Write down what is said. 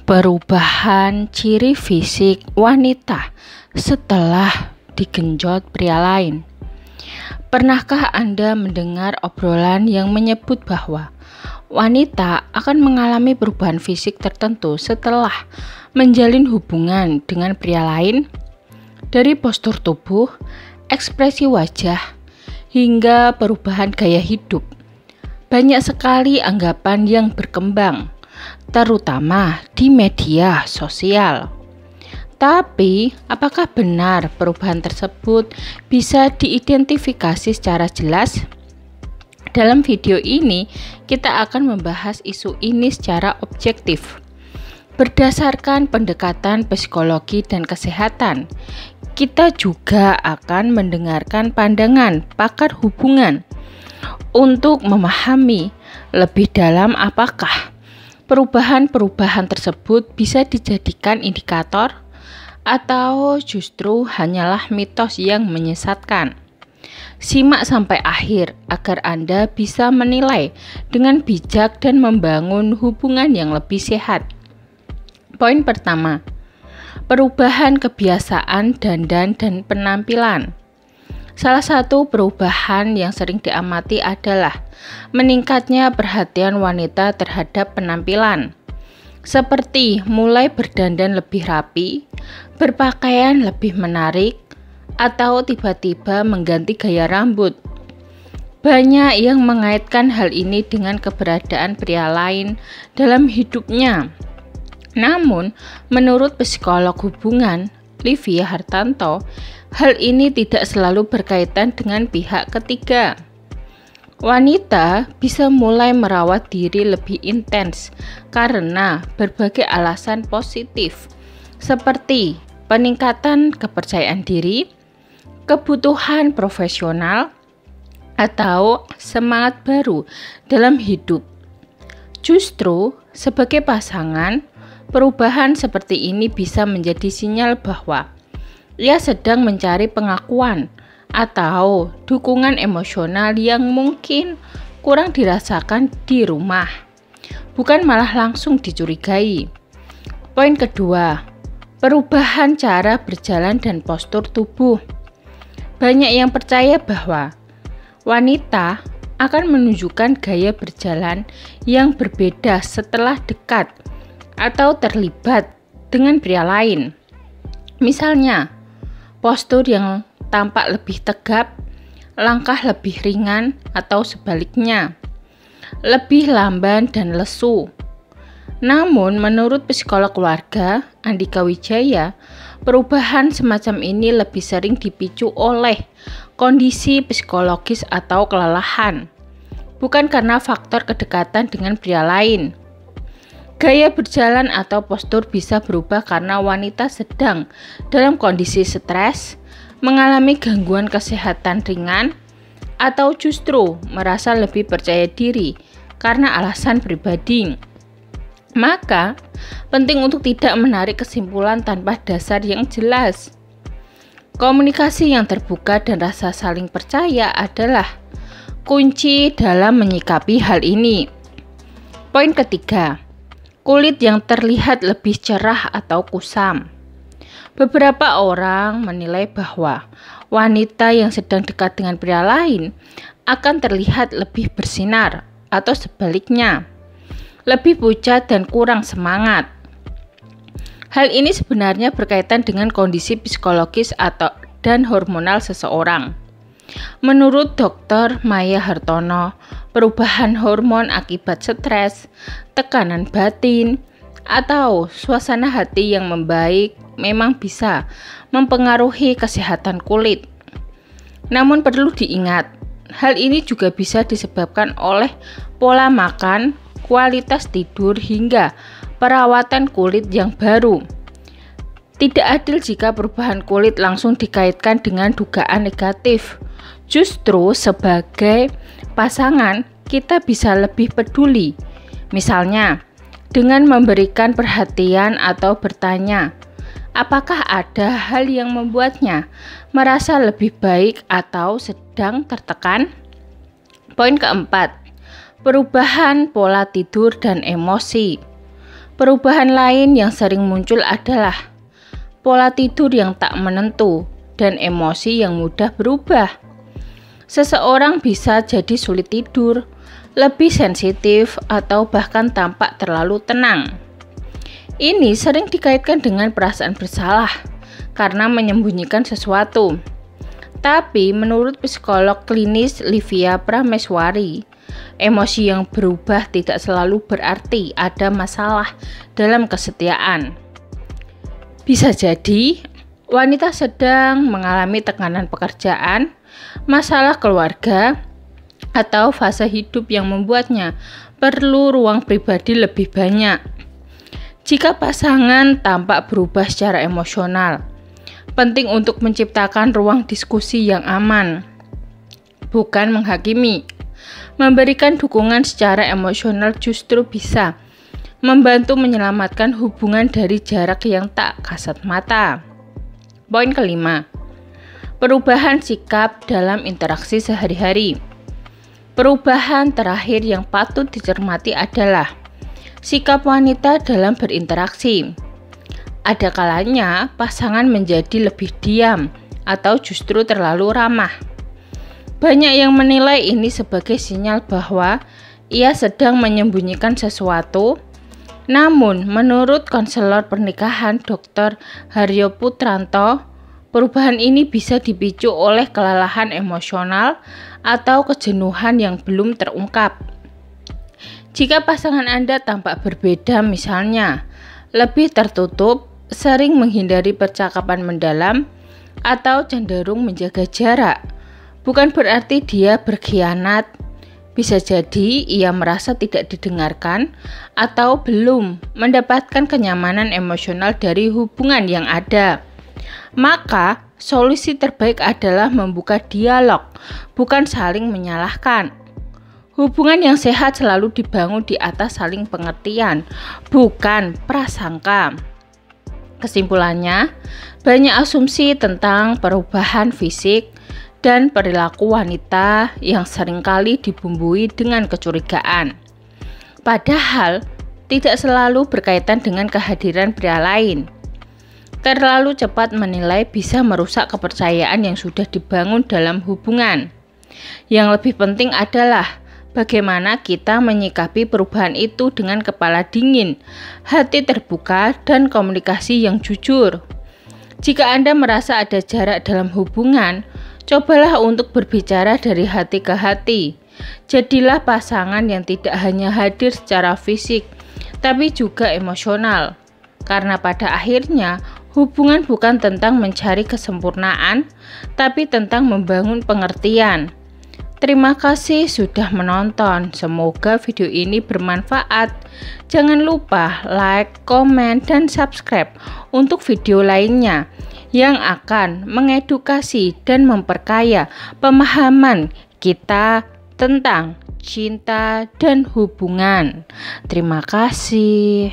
Perubahan ciri fisik wanita setelah digenjot pria lain. Pernahkah Anda mendengar obrolan yang menyebut bahwa wanita akan mengalami perubahan fisik tertentu setelah menjalin hubungan dengan pria lain? Dari postur tubuh, ekspresi wajah, hingga perubahan gaya hidup. Banyak sekali anggapan yang berkembang, terutama di media sosial. Tapi, apakah benar perubahan tersebut bisa diidentifikasi secara jelas? Dalam video ini, kita akan membahas isu ini secara objektif. Berdasarkan pendekatan psikologi dan kesehatan, kita juga akan mendengarkan pandangan pakar hubungan untuk memahami lebih dalam apakah perubahan-perubahan tersebut bisa dijadikan indikator atau justru hanyalah mitos yang menyesatkan. Simak sampai akhir agar Anda bisa menilai dengan bijak dan membangun hubungan yang lebih sehat. Poin pertama, perubahan kebiasaan dandan dan penampilan. Salah satu perubahan yang sering diamati adalah meningkatnya perhatian wanita terhadap penampilan, seperti mulai berdandan lebih rapi, berpakaian lebih menarik, atau tiba-tiba mengganti gaya rambut. Banyak yang mengaitkan hal ini dengan keberadaan pria lain dalam hidupnya. Namun, menurut psikolog hubungan, Livia Hartanto, hal ini tidak selalu berkaitan dengan pihak ketiga. Wanita bisa mulai merawat diri lebih intens karena berbagai alasan positif, seperti peningkatan kepercayaan diri, kebutuhan profesional, atau semangat baru dalam hidup. Justru, sebagai pasangan, perubahan seperti ini bisa menjadi sinyal bahwa ia sedang mencari pengakuan atau dukungan emosional yang mungkin kurang dirasakan di rumah, bukan malah langsung dicurigai. Poin kedua, perubahan cara berjalan dan postur tubuh. Banyak yang percaya bahwa wanita akan menunjukkan gaya berjalan yang berbeda setelah dekat atau terlibat dengan pria lain. Misalnya, postur yang tampak lebih tegap, langkah lebih ringan, atau sebaliknya, lebih lamban dan lesu. Namun, menurut psikolog keluarga, Andika Wijaya, perubahan semacam ini lebih sering dipicu oleh kondisi psikologis atau kelelahan, bukan karena faktor kedekatan dengan pria lain. Gaya berjalan atau postur bisa berubah karena wanita sedang dalam kondisi stres, mengalami gangguan kesehatan ringan, atau justru merasa lebih percaya diri karena alasan pribadi. Maka, penting untuk tidak menarik kesimpulan tanpa dasar yang jelas. Komunikasi yang terbuka dan rasa saling percaya adalah kunci dalam menyikapi hal ini. Poin ketiga, kulit yang terlihat lebih cerah atau kusam. Beberapa orang menilai bahwa wanita yang sedang dekat dengan pria lain akan terlihat lebih bersinar atau sebaliknya, lebih pucat dan kurang semangat. Hal ini sebenarnya berkaitan dengan kondisi psikologis dan hormonal seseorang. Menurut Dr. Maya Hartono, perubahan hormon akibat stres, tekanan batin, atau suasana hati yang membaik memang bisa mempengaruhi kesehatan kulit. Namun perlu diingat, hal ini juga bisa disebabkan oleh pola makan, kualitas tidur, hingga perawatan kulit yang baru. Tidak adil jika perubahan kulit langsung dikaitkan dengan dugaan negatif. Justru sebagai pasangan, kita bisa lebih peduli. Misalnya, dengan memberikan perhatian atau bertanya, apakah ada hal yang membuatnya merasa lebih baik atau sedang tertekan? Poin keempat, perubahan pola tidur dan emosi. Perubahan lain yang sering muncul adalah pola tidur yang tak menentu dan emosi yang mudah berubah. Seseorang bisa jadi sulit tidur, lebih sensitif, atau bahkan tampak terlalu tenang. Ini sering dikaitkan dengan perasaan bersalah karena menyembunyikan sesuatu. Tapi menurut psikolog klinis Livia Prameswari, emosi yang berubah tidak selalu berarti ada masalah dalam kesetiaan. Bisa jadi wanita sedang mengalami tekanan pekerjaan, masalah keluarga, atau fase hidup yang membuatnya perlu ruang pribadi lebih banyak. Jika pasangan tampak berubah secara emosional, penting untuk menciptakan ruang diskusi yang aman, bukan menghakimi. Memberikan dukungan secara emosional justru bisa membantu menyelamatkan hubungan dari jarak yang tak kasat mata. Poin kelima, perubahan sikap dalam interaksi sehari-hari. Perubahan terakhir yang patut dicermati adalah sikap wanita dalam berinteraksi. Ada kalanya pasangan menjadi lebih diam atau justru terlalu ramah. Banyak yang menilai ini sebagai sinyal bahwa ia sedang menyembunyikan sesuatu. Namun, menurut konselor pernikahan Dr. Haryo Putranto, perubahan ini bisa dipicu oleh kelelahan emosional atau kejenuhan yang belum terungkap. Jika pasangan Anda tampak berbeda, misalnya lebih tertutup, sering menghindari percakapan mendalam, atau cenderung menjaga jarak, bukan berarti dia berkhianat. Bisa jadi ia merasa tidak didengarkan atau belum mendapatkan kenyamanan emosional dari hubungan yang ada. Maka, solusi terbaik adalah membuka dialog, bukan saling menyalahkan. Hubungan yang sehat selalu dibangun di atas saling pengertian, bukan prasangka. Kesimpulannya, banyak asumsi tentang perubahan fisik dan perilaku wanita yang seringkali dibumbui dengan kecurigaan. Padahal, tidak selalu berkaitan dengan kehadiran pria lain. Terlalu cepat menilai bisa merusak kepercayaan yang sudah dibangun dalam hubungan. Yang lebih penting adalah bagaimana kita menyikapi perubahan itu dengan kepala dingin, hati terbuka, dan komunikasi yang jujur. Jika Anda merasa ada jarak dalam hubungan, cobalah untuk berbicara dari hati ke hati. Jadilah pasangan yang tidak hanya hadir secara fisik, tapi juga emosional. Karena pada akhirnya, hubungan bukan tentang mencari kesempurnaan, tapi tentang membangun pengertian. Terima kasih sudah menonton. Semoga video ini bermanfaat. Jangan lupa like, komen, dan subscribe untuk video lainnya yang akan mengedukasi dan memperkaya pemahaman kita tentang cinta dan hubungan. Terima kasih.